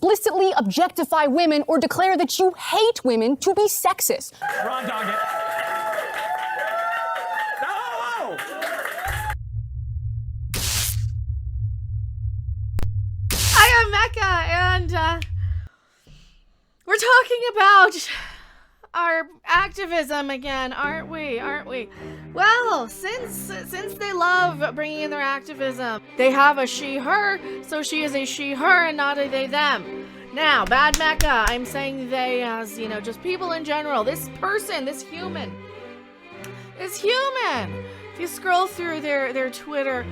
explicitly objectify women or declare that you hate women to be sexist. Raw dog it. No! I am Mecha, and we're talking about our activism again, aren't we? Well, since they love bringing in their activism, they have a she/her, so she is a she/her and not a they/them. Now, bad Mecha, I'm saying they as, you know, just people in general. This person, this human. If you scroll through their Twitter,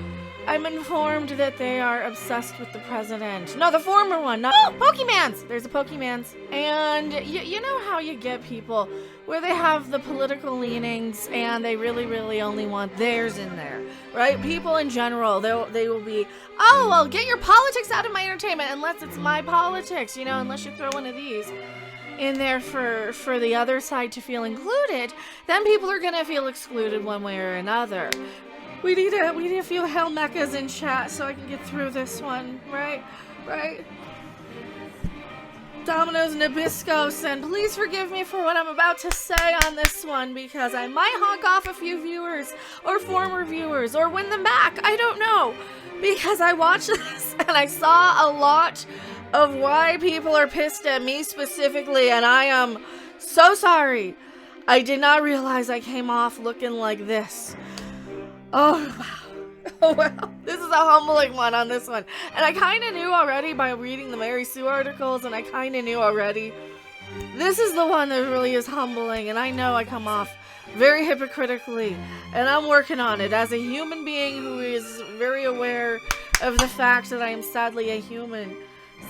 I'm informed that they are obsessed with the president. No, the former one. No, Pokemans. There's a Pokemans. And you know how you get people where they have the political leanings and they really, really only want theirs in there, right? People in general, they will be, oh, well, get your politics out of my entertainment unless it's my politics, you know, unless you throw one of these in there for the other side to feel included, then people are gonna feel excluded one way or another. We need a few hell mechas in chat so I can get through this one, right? Domino's Nabiscos, and please forgive me for what I'm about to say on this one, because I might honk off a few viewers, or former viewers, or win them back, I don't know. Because I watched this, and I saw a lot of why people are pissed at me specifically, and I am so sorry. I did not realize I came off looking like this. Oh, wow. Oh, wow. This is a humbling one on this one. And I kind of knew already by reading the Mary Sue articles, and I kind of knew already. This is the one that really is humbling, and I know I come off very hypocritically, and I'm working on it as a human being who is very aware of the fact that I am sadly a human.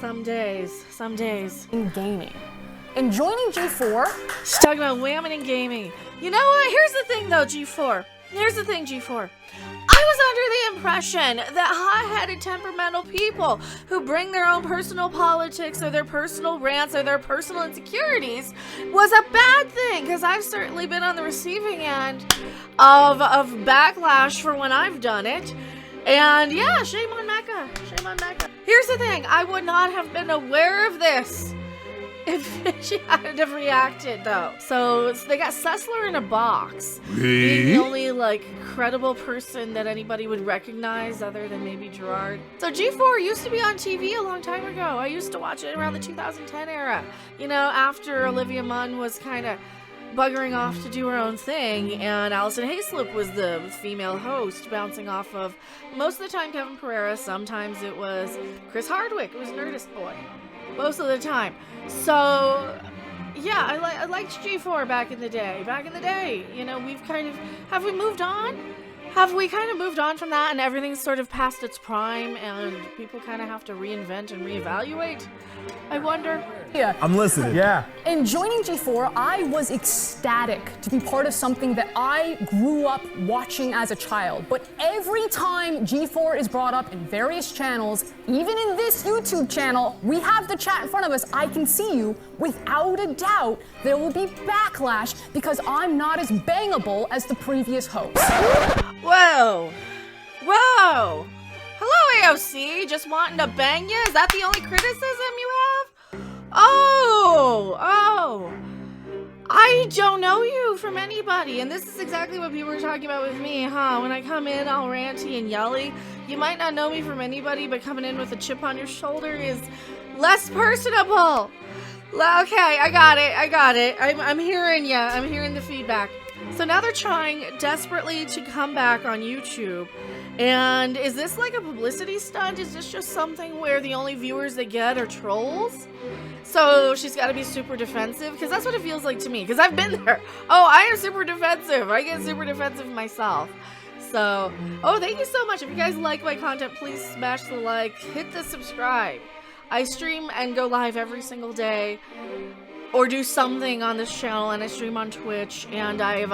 Some days. In gaming. And joining G4. She's talking about women in gaming. You know what? Here's the thing, though, G4. I was under the impression that hot-headed, temperamental people who bring their own personal politics or their personal rants or their personal insecurities was a bad thing, because I've certainly been on the receiving end of backlash for when I've done it. And yeah, shame on Mecha. Here's the thing, I would not have been aware of this if she hadn't have reacted, though. So they got Sessler in a box. Being the only, like, credible person that anybody would recognize other than maybe Gerard. So G4 used to be on TV a long time ago. I used to watch it around the 2010 era. You know, after Olivia Munn was kind of buggering off to do her own thing, and Allison Hayslip was the female host, bouncing off of, most of the time, Kevin Pereira. Sometimes it was Chris Hardwick. It was Nerdist Boy. Most of the time. So, yeah, I liked G4 back in the day. You know, have we moved on? Have we kind of moved on from that and everything's sort of past its prime and people kind of have to reinvent and reevaluate? I wonder. Yeah. I'm listening. Yeah. In joining G4, I was ecstatic to be part of something that I grew up watching as a child. But every time G4 is brought up in various channels, even in this YouTube channel, we have the chat in front of us. I can see you. Without a doubt, there will be backlash because I'm not as bangable as the previous host. Whoa. Hello, AOC. Just wanting to bang you? Is that the only criticism you have? Oh. I don't know you from anybody, and this is exactly what people were talking about with me, huh? When I come in all ranty and yelly, you might not know me from anybody, but coming in with a chip on your shoulder is less personable. Okay, I got it. I'm hearing ya. I'm hearing the feedback. So now they're trying desperately to come back on YouTube. And is this like a publicity stunt? Is this just something where the only viewers they get are trolls? So she's got to be super defensive? Because that's what it feels like to me. Because I've been there. Oh, I am super defensive. I get super defensive myself. So, oh, thank you so much. If you guys like my content, please smash the like. Hit the subscribe. I stream and go live every single day. Or do something on this channel, and I stream on Twitch, and I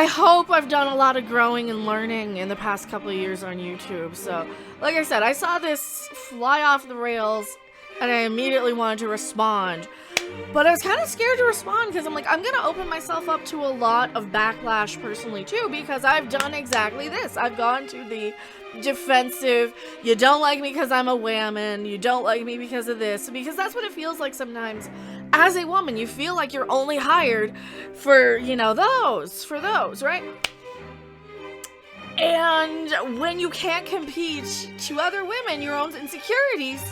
hope I've done a lot of growing and learning in the past couple of years on YouTube. So, like I said, I saw this fly off the rails, and I immediately wanted to respond. But I was kind of scared to respond, because I'm like, I'm going to open myself up to a lot of backlash personally, too, because I've done exactly this. I've gone to the defensive. You don't like me because I'm a woman. You don't like me because of this. Because that's what it feels like sometimes. As a woman, you feel like you're only hired for, you know, those, right? And when you can't compete to other women, your own insecurities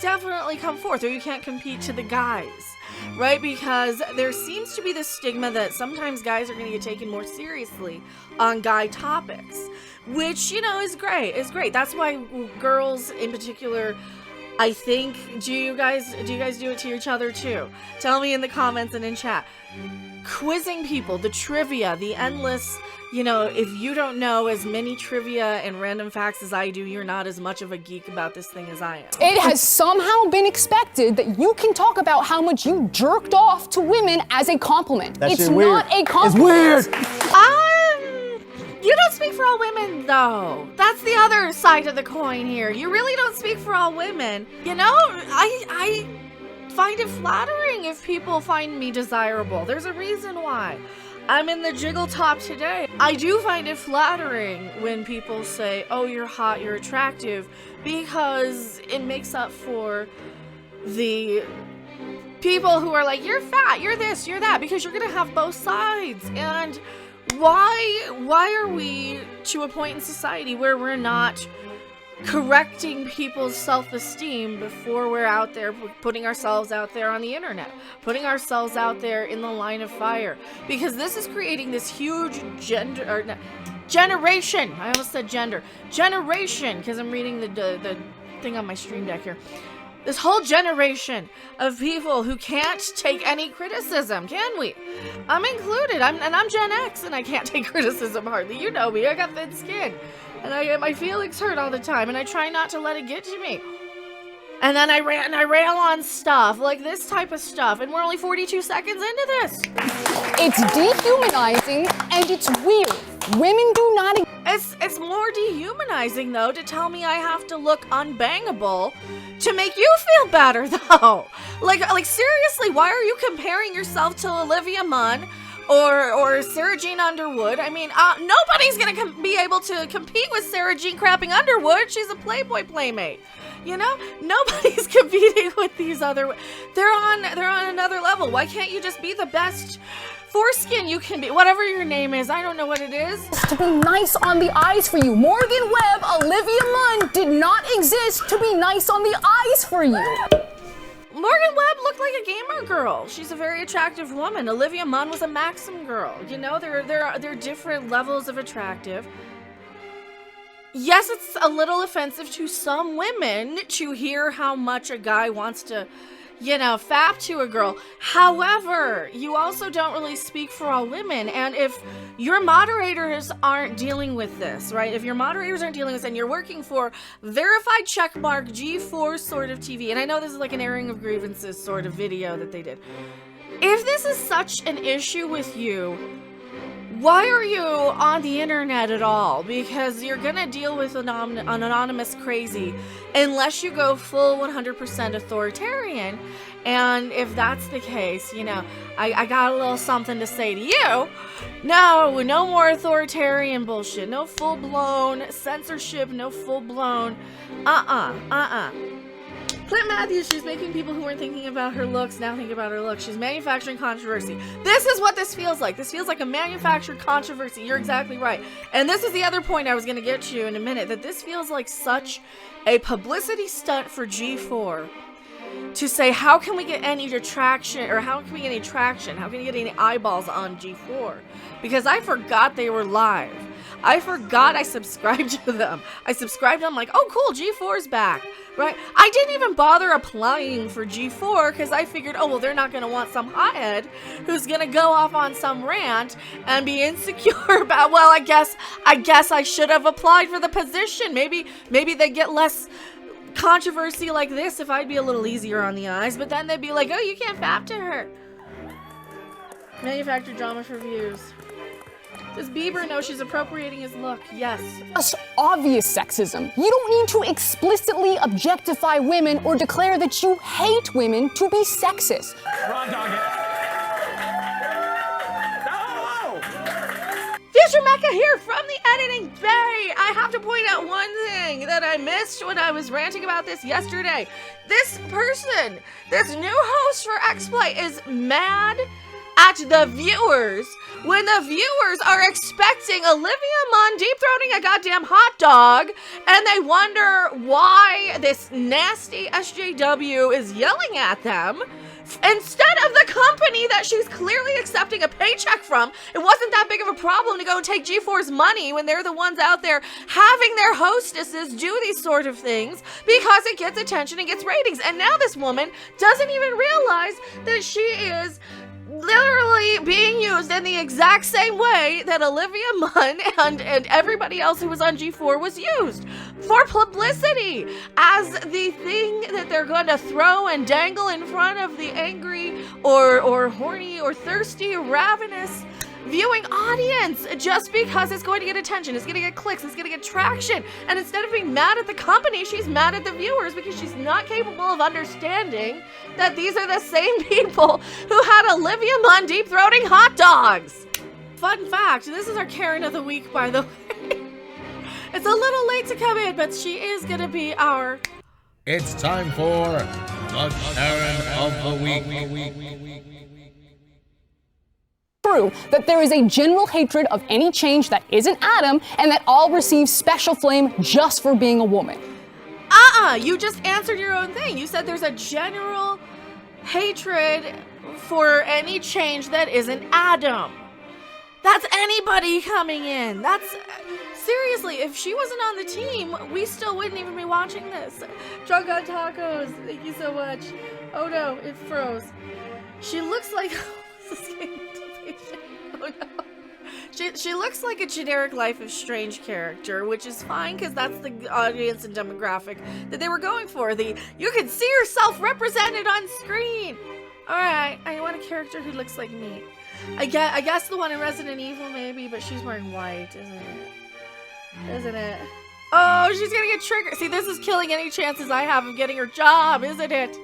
definitely come forth, or you can't compete to the guys, right? Because there seems to be this stigma that sometimes guys are going to get taken more seriously on guy topics, which, you know, is great. It's great. That's why girls in particular, I think, do you guys do it to each other too? Tell me in the comments and in chat. Quizzing people, the trivia, the endless, you know, if you don't know as many trivia and random facts as I do, you're not as much of a geek about this thing as I am. It has somehow been expected that you can talk about how much you jerked off to women as a compliment. It's not a compliment. It's weird. You don't speak for all women, though. That's the other side of the coin here. You really don't speak for all women. You know, I find it flattering if people find me desirable. There's a reason why. I'm in the jiggle top today. I do find it flattering when people say, oh, you're hot, you're attractive, because it makes up for the people who are like, you're fat, you're this, you're that, because you're gonna have both sides. And why are we to a point in society where we're not correcting people's self-esteem before we're out there putting ourselves out there on the internet, putting ourselves out there in the line of fire? Because this is creating this huge generation. I almost said gender. Generation, because I'm reading the thing on my stream deck here. This whole generation of people who can't take any criticism, can we? I'm included. I'm Gen X, and I can't take criticism hardly. You know me. I got thin skin, and I get my feelings hurt all the time, and I try not to let it get to me. And then I rail on stuff like this type of stuff, and we're only 42 seconds into this. It's dehumanizing and it's weird. Women do not. It's more dehumanizing though to tell me I have to look unbangable to make you feel better though. Like seriously, why are you comparing yourself to Olivia Munn or Sarah Jean Underwood? I mean, nobody's gonna be able to compete with Sarah Jean Crapping Underwood. She's a Playboy playmate. You know, nobody's competing with these other. They're on another level. Why can't you just be the best foreskin you can be? Whatever your name is, I don't know what it is. To be nice on the eyes for you. Morgan Webb, Olivia Munn did not exist to be nice on the eyes for you. Morgan Webb looked like a gamer girl. She's a very attractive woman. Olivia Munn was a Maxim girl. You know, there are different levels of attractive. Yes, it's a little offensive to some women to hear how much a guy wants to, you know, fap to a girl. However, you also don't really speak for all women. And if your moderators aren't dealing with this, right? If your moderators aren't dealing with this and you're working for verified checkmark G4 sort of TV, and I know this is like an airing of grievances sort of video that they did. If this is such an issue with you, why are you on the internet at all? Because you're gonna deal with an anonymous crazy unless you go full 100% authoritarian. And if that's the case, you know, I got a little something to say to you. No more authoritarian bullshit. No full-blown censorship. No full-blown Clint Matthews, she's making people who weren't thinking about her looks now think about her looks. She's manufacturing controversy. This is what this feels like. This feels like a manufactured controversy. You're exactly right. And this is the other point I was going to get to in a minute, that this feels like such a publicity stunt for G4 to say, how can we get any traction, or how can we get any traction? How can we get any eyeballs on G4? Because I forgot they were live. I forgot I subscribed to them. I subscribed to them like, oh cool, G4's back, right? I didn't even bother applying for G4 because I figured, oh well, they're not going to want some hothead who's going to go off on some rant and be insecure about, well, I guess I should have applied for the position. Maybe they get less controversy like this if I'd be a little easier on the eyes, but then they'd be like, oh, you can't fap to her. Manufactured drama for views. Does Bieber know she's appropriating his look? Yes. Just obvious sexism. You don't need to explicitly objectify women or declare that you hate women to be sexist. Raw dog it. No! Producer Mecha here from the editing bay. I have to point out one thing that I missed when I was ranting about this yesterday. This person, this new host for Xplay, is mad at the viewers when the viewers are expecting Olivia Munn deep-throating a goddamn hot dog, and they wonder why this nasty SJW is yelling at them instead of the company that she's clearly accepting a paycheck from. It wasn't that big of a problem to go and take G4's money when they're the ones out there having their hostesses do these sort of things because it gets attention and gets ratings. And now this woman doesn't even realize that she is literally being used in the exact same way that Olivia Munn and everybody else who was on G4 was used, for publicity, as the thing that they're going to throw and dangle in front of the angry or horny or thirsty or ravenous viewing audience, just because it's going to get attention, it's going to get clicks, it's going to get traction. And instead of being mad at the company, she's mad at the viewers because she's not capable of understanding that these are the same people who had Olivia Munn deep-throating hot dogs. Fun fact, this is our Karen of the week, by the way. It's a little late to come in, but she is going to be our... It's time for the Karen of the Week. True that there is a general hatred of any change that isn't Adam, and that all receive special flame just for being a woman. You just answered your own thing. You said there's a general hatred for any change that isn't Adam. That's anybody coming in. That's... Seriously, if she wasn't on the team, we still wouldn't even be watching this. Drunk on tacos, thank you so much. Oh no, it froze. She looks like... Oh no. She looks like a generic Life is Strange character, which is fine because that's the audience and demographic that they were going for. You can see herself represented on screen. Alright, I want a character who looks like me. I guess the one in Resident Evil maybe, but she's wearing white, isn't it? Isn't it? Oh, she's gonna get triggered. See, this is killing any chances I have of getting her job, isn't it?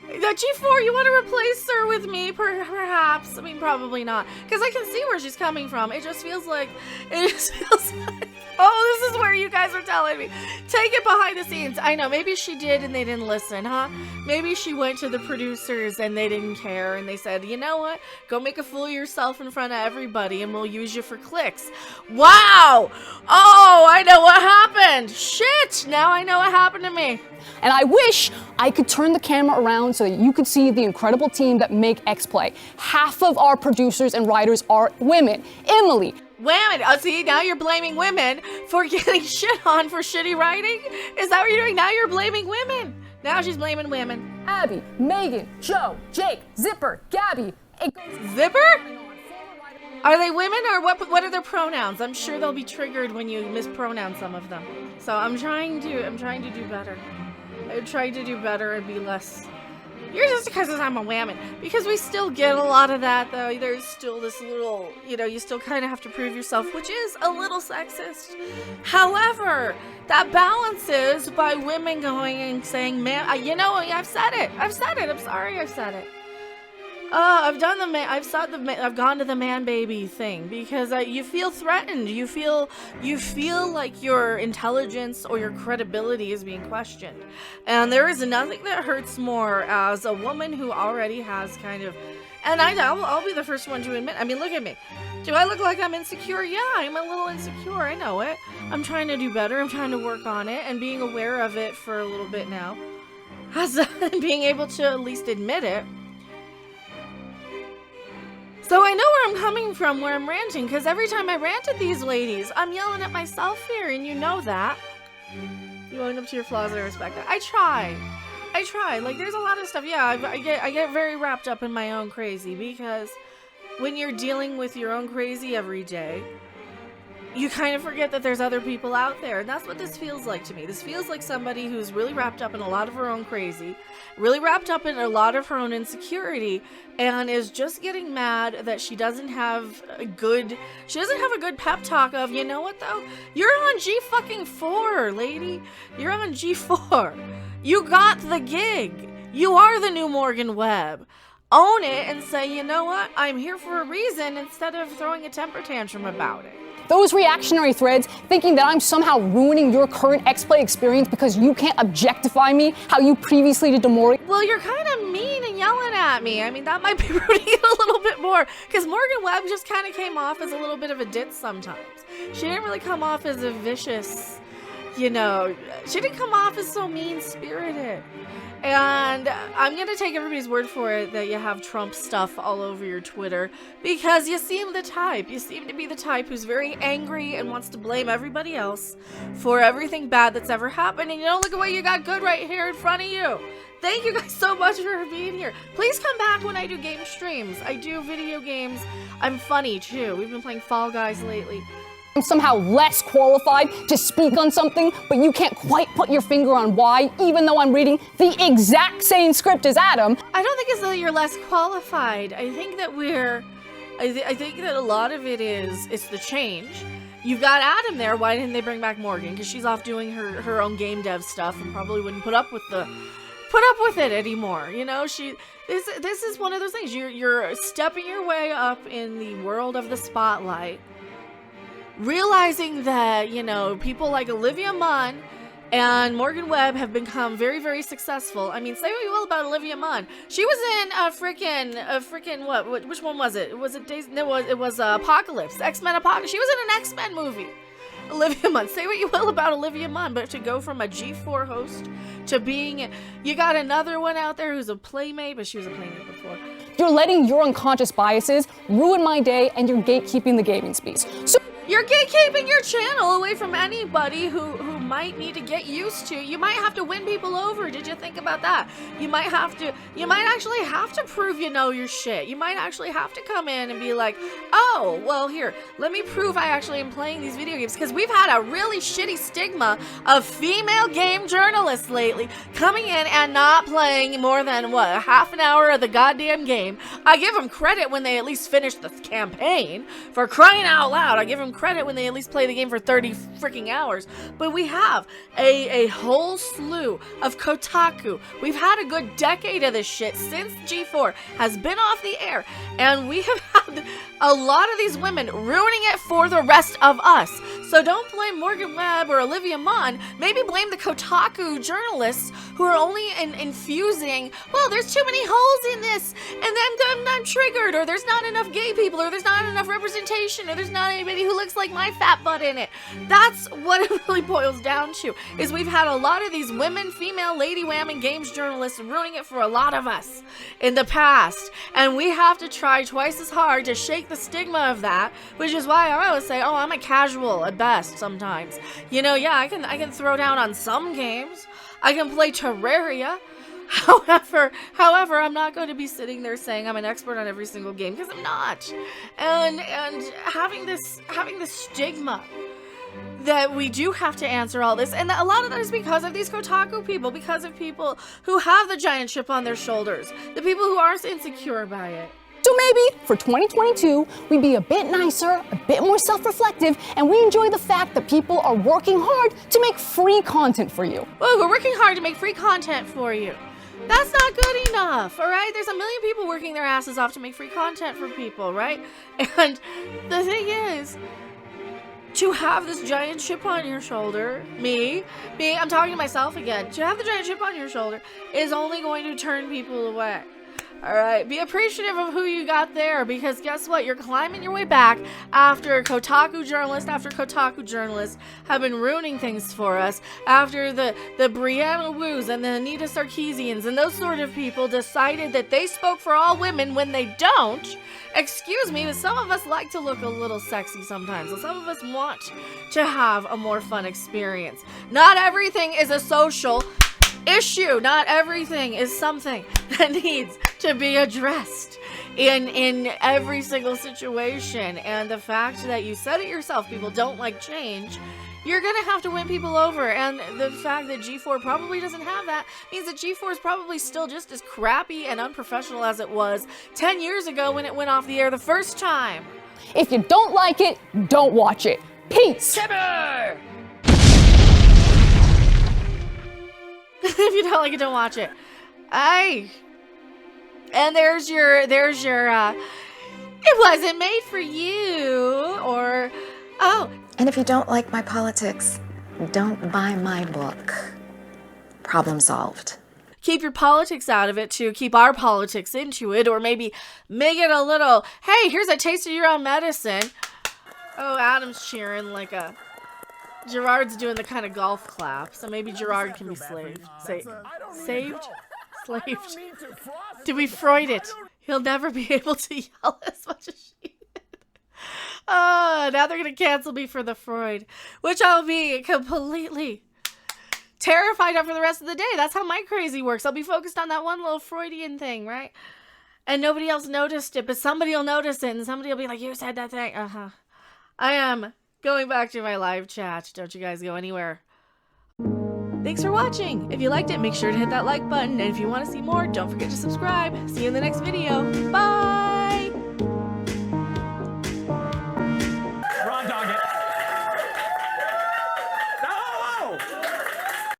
G4, you want to replace her with me, perhaps? I mean, probably not, because I can see where she's coming from. It just feels like, oh, this is where you guys are telling me. Take it behind the scenes. I know, maybe she did and they didn't listen, huh? Maybe she went to the producers and they didn't care and they said, you know what? Go make a fool of yourself in front of everybody and we'll use you for clicks. Wow! Oh, I know what happened. Shit! Now I know what happened to me. And I wish I could turn the camera around so that you could see the incredible team that make Xplay. Half of our producers and writers are women. Emily. Women. Oh, see, now you're blaming women for getting shit on for shitty writing? Is that what you're doing? Now you're blaming women. Now she's blaming women. Abby, Megan, Joe, Jake, Zipper, Gabby. It goes Zipper? Are they women or what are their pronouns? I'm sure they'll be triggered when you mispronounce some of them. So I'm trying to do better. I'm trying to do better and be less. You're just because I'm a woman. Because we still get a lot of that, though. There's still this little, you still kind of have to prove yourself, which is a little sexist. However, that balances by women going and saying, man, I've said it. I'm sorry, I've said it. I've gone to the man baby thing because you feel threatened. You feel like your intelligence or your credibility is being questioned. And there is nothing that hurts more as a woman who already has kind of, and I'll be the first one to admit, I mean, look at me. Do I look like I'm insecure? Yeah, I'm a little insecure. I know it. I'm trying to do better. I'm trying to work on it and being aware of it for a little bit now. As being able to at least admit it. So I know where I'm coming from, where I'm ranting, because every time I rant at these ladies, I'm yelling at myself here, and you know that. You own up to your flaws, and I respect that. I try. Like, there's a lot of stuff. Yeah, I get very wrapped up in my own crazy, because when you're dealing with your own crazy every day, you kind of forget that there's other people out there, and that's what this feels like to me. This feels like somebody who's really wrapped up in a lot of her own crazy, really wrapped up in a lot of her own insecurity, and is just getting mad that she doesn't have a good pep talk of, you know what though? You're on G4, lady. You're on G4. You got the gig. You are the new Morgan Webb. own it and say, you know what, I'm here for a reason, instead of throwing a temper tantrum about it. Those reactionary threads thinking that I'm somehow ruining your current Xplay experience because you can't objectify me how you previously did to Maury. Well, you're kind of mean and yelling at me. I mean, that might be rooting it a little bit more, because Morgan Webb just kind of came off as a little bit of a ditz sometimes. She didn't really come off as a vicious, you know, she didn't come off as so mean-spirited. And I'm going to take everybody's word for it that you have Trump stuff all over your Twitter, because you seem the type. You seem to be the type who's very angry and wants to blame everybody else for everything bad that's ever happened. And you don't look at what you got good right here in front of you. Thank you guys so much for being here. Please come back when I do game streams. I do video games. I'm funny too. We've been playing Fall Guys lately. I'm somehow less qualified to speak on something, but you can't quite put your finger on why, even though I'm reading the exact same script as Adam. I don't think it's that you're less qualified. I think that I think that a lot of it's the change. You've got Adam there. Why didn't they bring back Morgan? Because she's off doing her own game dev stuff and probably wouldn't put up with it anymore. You know, this is one of those things. You're stepping your way up in the world of the spotlight, realizing that, you know, people like Olivia Munn and Morgan Webb have become very, very successful. I mean, say what you will about Olivia Munn. She was in a freaking what? Which one was it? Was it Days? No, it was Apocalypse. X-Men Apocalypse. She was in an X-Men movie. Olivia Munn. Say what you will about Olivia Munn, but to go from a G4 host to being, you got another one out there who's a playmate, but she was a playmate before. You're letting your unconscious biases ruin my day, and you're gatekeeping the gaming space. So you're gatekeeping your channel away from anybody who might need to get used to. You might have to win people over. Did you think about that? You might actually have to prove you know your shit. You might actually have to come in and be like, oh, well, here, let me prove I actually am playing these video games. Because we've had a really shitty stigma of female game journalists lately coming in and not playing more than, what, a half an hour of the goddamn game. I give them credit when they at least finish the campaign. For crying out loud, I give them credit when they at least play the game for 30 freaking hours. But we have a whole slew of Kotaku. We've had a good decade of this shit since G4 has been off the air, and we have had a lot of these women ruining it for the rest of us. So don't blame Morgan Webb or Olivia Munn. Maybe blame the Kotaku journalists who are only infusing, well, there's too many holes in this, and then I'm triggered, or there's not enough gay people, or there's not enough representation, or there's not anybody who looks like my fat butt in it. That's what it really boils down to, is we've had a lot of these women, female, lady whamming games journalists ruining it for a lot of us in the past, and we have to try twice as hard to shake the stigma of that, which is why I always say, oh, I'm a casual at best sometimes. You know, yeah, I can throw down on some games. I can play Terraria. However, I'm not going to be sitting there saying I'm an expert on every single game, because I'm not. And having this stigma that we do have to answer all this, and a lot of that is because of these Kotaku people, because of people who have the giant chip on their shoulders, the people who are insecure by it. So maybe for 2022, we be a bit nicer, a bit more self-reflective, and we enjoy the fact that people are working hard to make free content for you. Well, we're working hard to make free content for you. That's not good enough, all right? There's a million people working their asses off to make free content for people, right? And the thing is, to have this giant chip on your shoulder, me, I'm talking to myself again, to have the giant chip on your shoulder is only going to turn people away. Alright, be appreciative of who you got there, because guess what? You're climbing your way back after Kotaku journalist after Kotaku journalist have been ruining things for us, after the Brianna Woos and the Anita Sarkeesians and those sort of people decided that they spoke for all women when they don't. Excuse me, but some of us like to look a little sexy sometimes, and some of us want to have a more fun experience. Not everything is a social issue. Not everything is something that needs to be addressed in every single situation. And the fact that you said it yourself, people don't like change, you're gonna have to win people over. And the fact that G4 probably doesn't have that means that G4 is probably still just as crappy and unprofessional as it was 10 years ago when it went off the air the first time. If you don't like it, don't watch it. Peace! Timber! If you don't like it, don't watch it. And there's your, it wasn't made for you, or, oh. And if you don't like my politics, don't buy my book. Problem solved. Keep your politics out of it too. Keep our politics into it, or maybe make it a little, hey, here's a taste of your own medicine. Oh, Adam's cheering like a, Gerard's doing the kind of golf clap, so maybe Gerard can be slaved. Saved? Slaved. Did we Freud it? He'll never be able to yell as much as she did. Now they're going to cancel me for the Freud, which I'll be completely terrified of for the rest of the day. That's how my crazy works. I'll be focused on that one little Freudian thing, right? And nobody else noticed it, but somebody will notice it, and somebody will be like, you said that thing. I am going back to my live chat. Don't you guys go anywhere. Thanks for watching. If you liked it, make sure to hit that like button. And if you want to see more, don't forget to subscribe. See you in the next video. Bye!